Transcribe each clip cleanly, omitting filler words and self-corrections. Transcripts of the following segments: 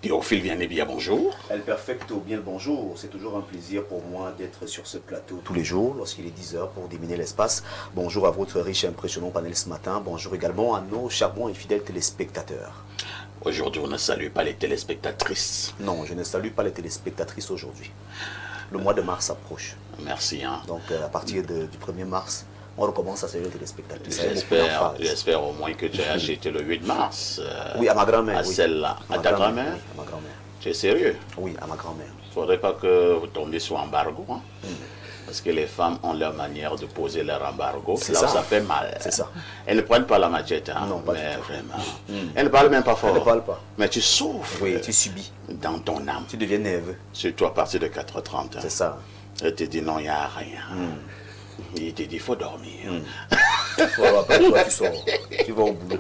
Théophile Vianney-Bia, bonjour. El Perfecto, bien le bonjour. C'est toujours un plaisir pour moi d'être sur ce plateau tous les jours lorsqu'il est 10h pour déminer l'espace. Bonjour à votre riche et impressionnant panel ce matin. Bonjour également à nos charbons et fidèles téléspectateurs. Aujourd'hui, on ne salue pas les téléspectatrices. Non, je ne salue pas les téléspectatrices aujourd'hui. Le mois de mars approche. Merci. Donc à partir du 1er mars, on recommence à saluer les téléspectatrices. J'espère au moins que tu as acheté le 8 mars. Oui, à ma grand-mère. À celle-là. À ta grand-mère? Oui, à ma grand-mère. Tu es sérieux? Oui, à ma grand-mère. Il ne faudrait pas que vous tombiez sous embargo. Parce que les femmes ont leur manière de poser leur embargo. C'est ça. Ça fait mal. C'est ça. Elles ne prennent pas la machette. Non, pas mais du tout. Vraiment. Elles ne parlent même pas fort. Elle ne parle pas. Mais tu souffres. Oui, tu subis. Dans ton âme. Tu deviens nerveux. Surtout à partir de 4h30. C'est ça. Elle te dit non, il n'y a rien. Il te dit il faut dormir. Toi, après toi, tu sors. Tu vas au boulot.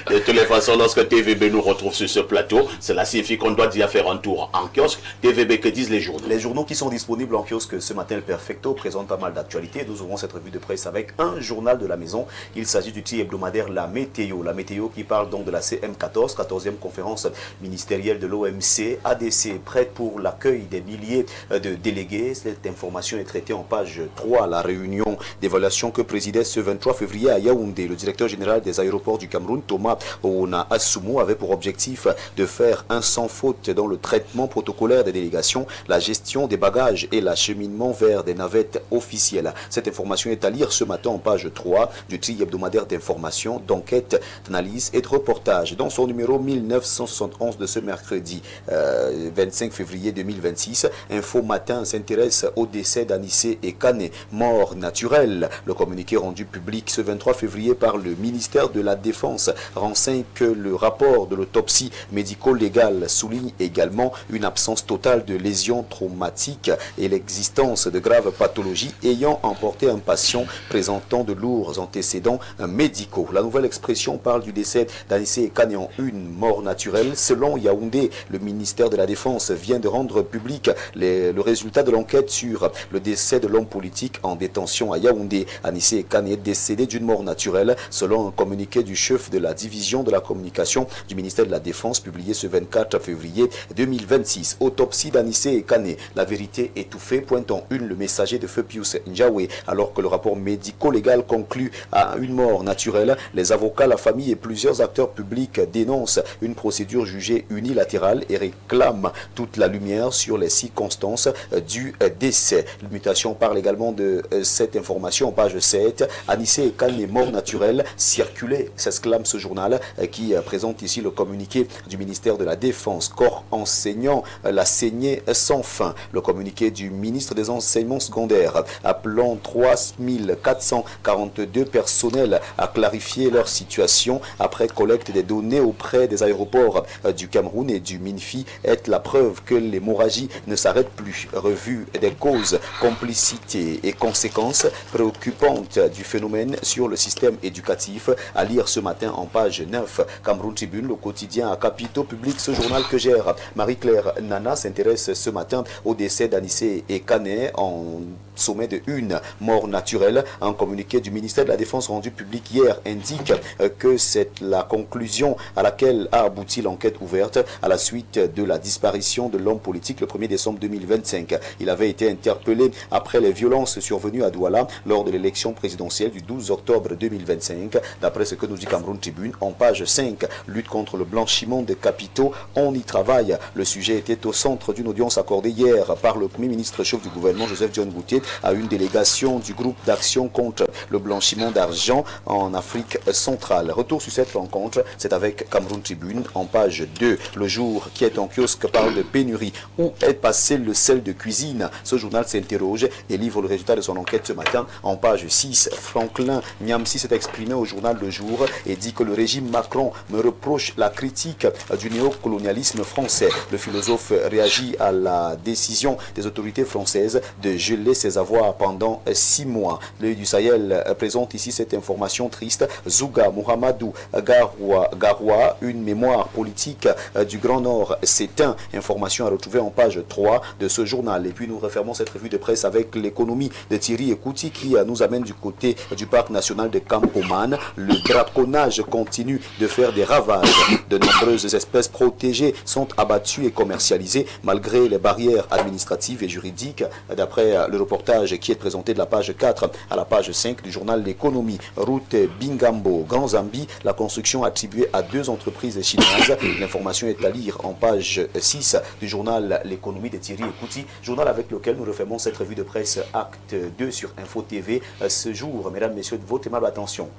De toutes les façons, lorsque TVB nous retrouve sur ce plateau, cela signifie qu'on doit déjà faire un tour en kiosque. TVB, que disent les journaux? Les journaux qui sont disponibles en kiosque ce matin, le Perfecto présente pas mal d'actualités. Nous ouvrons cette revue de presse avec un journal de la maison. Il s'agit du titre hebdomadaire La Météo. La Météo qui parle donc de la CM14, 14e conférence ministérielle de l'OMC. ADC prête pour l'accueil des milliers de délégués. Cette information est traitée en page 3. La réunion d'évaluation que présidait ce 23 février à Yaoundé. Le directeur général des aéroports du Cameroun, Thomas Ouna Assoumou, avait pour objectif de faire un sans faute dans le traitement protocolaire des délégations, la gestion des bagages et l'acheminement vers des navettes officielles. Cette information est à lire ce matin en page 3 du tri hebdomadaire d'information, d'enquête, d'analyse et de reportage. Dans son numéro 1971 de ce mercredi 25 février 2026, Info Matin s'intéresse au décès d'Anissé et Kane, mort naturelle. Le communiqué rendu public ce 23 février par le ministère de la Défense renseigne que le rapport de l'autopsie médico-légale souligne également une absence totale de lésions traumatiques et l'existence de graves pathologies ayant emporté un patient présentant de lourds antécédents médicaux. La nouvelle expression parle du décès d'Anissé et Kane en une mort naturelle. Selon Yaoundé, le ministère de la Défense vient de rendre public le résultat de l'enquête sur le décès de l'homme politique en détention à Yaoundé. Anissé Kane est décédé d'une mort naturelle, selon un communiqué du chef de la division de la communication du ministère de la Défense publié ce 24 février 2026. Autopsie d'Anissé Kane, la vérité étouffée, pointe en une le messager de feu Pius Njawé. Alors que le rapport médico-légal conclut à une mort naturelle, les avocats, la famille et plusieurs acteurs publics dénoncent une procédure jugée unilatérale et réclament toute la lumière sur les circonstances du décès. L'Mutation parle également de cette information en page 7. Anissé Kane est mort naturel, circulé, s'exclame ce journal qui présente ici le communiqué du ministère de la Défense. Corps enseignant, la saignée sans fin. Le communiqué du ministre des Enseignements secondaires appelant 3442 personnels à clarifier leur situation après collecte des données auprès des aéroports du Cameroun et du MINFI est la preuve que l'hémorragie ne s'arrête plus. Revue des causes, complicité et conséquences préoccupantes du phénomène sur le système éducatif, à lire ce matin en page 9. Cameroun Tribune, le quotidien à capitaux publics, ce journal que gère Marie-Claire Nana, s'intéresse ce matin au décès d'Anissé et Kane en sommet de une mort naturelle. Un communiqué du ministère de la Défense rendu public hier indique que c'est la conclusion à laquelle a abouti l'enquête ouverte à la suite de la disparition de l'homme politique le 1er décembre 2025. Il avait été interpellé après les violences survenues à Douala lors de l'élection présidentielle du 12 octobre 2025. D'après ce que nous dit Cameroun Tribune, en page 5, lutte contre le blanchiment des capitaux, on y travaille. Le sujet était au centre d'une audience accordée hier par le Premier ministre chef du gouvernement Joseph John Boutté à une délégation du groupe d'action contre le blanchiment d'argent en Afrique centrale. Retour sur cette rencontre, c'est avec Cameroun Tribune en page 2. Le jour qui est en kiosque parle de pénurie. Où est passé le sel de cuisine? Ce journal s'interroge et livre le résultat de son enquête ce matin en page 6. Franklin Nyamsi s'est exprimé au journal Le Jour et dit que le régime Macron me reproche la critique du néocolonialisme français. Le philosophe réagit à la décision des autorités françaises de geler ses les avoir pendant 6 mois. L'œil du Sahel présente ici cette information triste. Zouga Mohamedou Garoua, une mémoire politique du Grand Nord s'éteint. Information à retrouver en page 3 de ce journal. Et puis nous refermons cette revue de presse avec l'économie de Thierry Ekouti qui nous amène du côté du parc national de Campoman. Le braconnage continue de faire des ravages. De nombreuses espèces protégées sont abattues et commercialisées malgré les barrières administratives et juridiques. D'après le reportage qui est présenté de la page 4 à la page 5 du journal L'économie. Route Bingambo, Grand Zambie, la construction attribuée à 2 entreprises chinoises. L'information est à lire en page 6 du journal L'économie de Thierry Ekouti, journal avec lequel nous refermons cette revue de presse acte 2 sur Info TV. Ce jour, mesdames, messieurs, de votre aimable attention.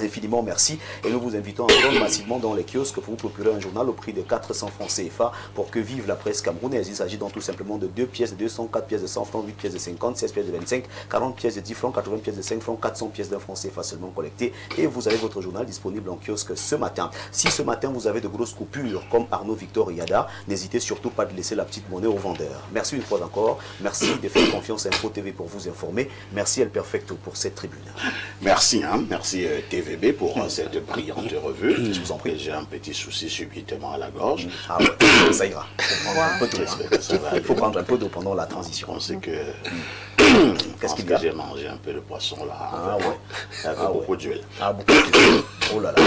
Infiniment merci et nous vous invitons à prendre massivement dans les kiosques pour vous procurer un journal au prix de 400 francs CFA pour que vive la presse camerounaise. Il s'agit donc tout simplement de 2 pièces de 200, 4 pièces de 100 francs, 8 pièces de 50, 16 pièces de 25, 40 pièces de 10 francs, 80 pièces de 5 francs, 400 pièces d'un franc CFA seulement collectées et vous avez votre journal disponible en kiosque ce matin. Si ce matin vous avez de grosses coupures comme Arnaud Victor Yada, n'hésitez surtout pas de laisser la petite monnaie aux vendeurs. Merci une fois encore, merci de faire confiance à Info TV pour vous informer. Merci El Perfecto pour cette tribune. Merci, merci TVB pour cette brillante revue. Je vous en prie. J'ai un petit souci subitement à la gorge. Ah ouais, ça ira. Il faut prendre un peu d'eau pendant la transition. On sait que... Qu'est-ce qu'il y a? J'ai mangé un peu de poisson là. Ah ouais. Avec beaucoup d'huile. Ah, beaucoup d'huile. Oh là là.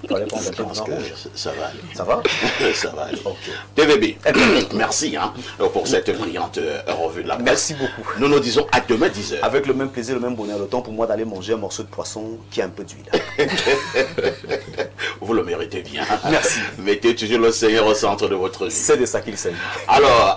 Je pense que ça va aller. Ça va? Ça va aller. Ok. TVB, merci pour cette brillante revue de la presse. Merci beaucoup. Nous nous disons à demain 10h. Avec le même plaisir, le même bonheur, le temps pour moi d'aller manger un morceau de poisson qui a un peu d'huile. Vous le méritez bien. Merci. Mettez toujours le Seigneur au centre de votre vie. C'est de ça qu'il s'agit. Alors,